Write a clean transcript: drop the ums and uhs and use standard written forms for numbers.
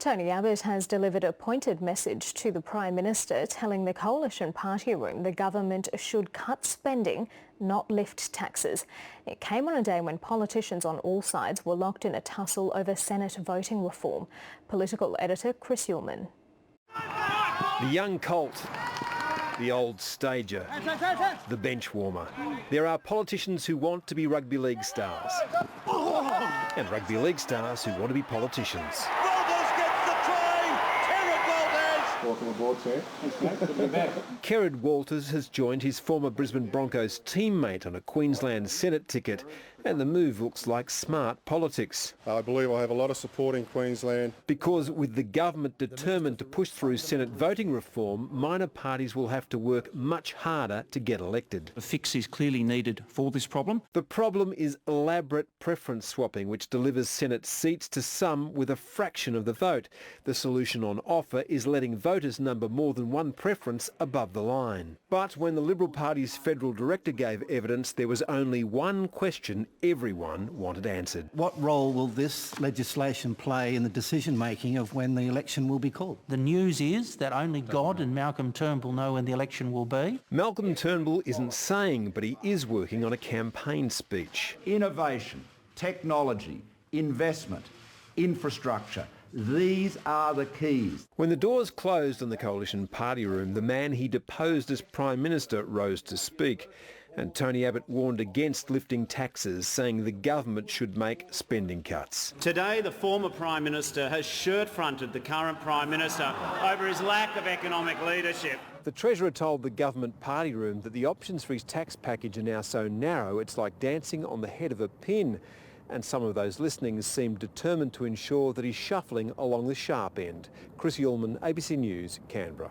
Tony Abbott has delivered a pointed message to the Prime Minister telling the Coalition Party Room the government should cut spending, not lift taxes. It came on a day when politicians on all sides were locked in a tussle over Senate voting reform. Political editor Chris Ullman. The young colt, the old stager, the bench warmer. There are politicians who want to be rugby league stars and rugby league stars who want to be politicians. Welcome aboard, sir. Thanks, mate. Good to be back. Kerrod Walters has joined his former Brisbane Broncos teammate on a Queensland Senate ticket, and the move looks like smart politics. I believe I have a lot of support in Queensland. Because with the government determined to push through Senate voting reform, minor parties will have to work much harder to get elected. A fix is clearly needed for this problem. The problem is elaborate preference swapping, which delivers Senate seats to some with a fraction of the vote. The solution on offer is letting voters number more than one preference above the line. But when the Liberal Party's federal director gave evidence, there was only one question everyone wanted answered. What role will this legislation play in the decision-making of when the election will be called? The news is that only God and Malcolm Turnbull know when the election will be. Malcolm Turnbull isn't saying, but he is working on a campaign speech. Innovation, technology, investment, infrastructure. These are the keys. When the doors closed on the Coalition Party Room, the man he deposed as Prime Minister rose to speak. And Tony Abbott warned against lifting taxes, saying the government should make spending cuts. Today, the former Prime Minister has shirt-fronted the current Prime Minister over his lack of economic leadership. The Treasurer told the Government Party Room that the options for his tax package are now so narrow it's like dancing on the head of a pin. And some of those listening seem determined to ensure that he's shuffling along the sharp end. Chris Ullman, ABC News, Canberra.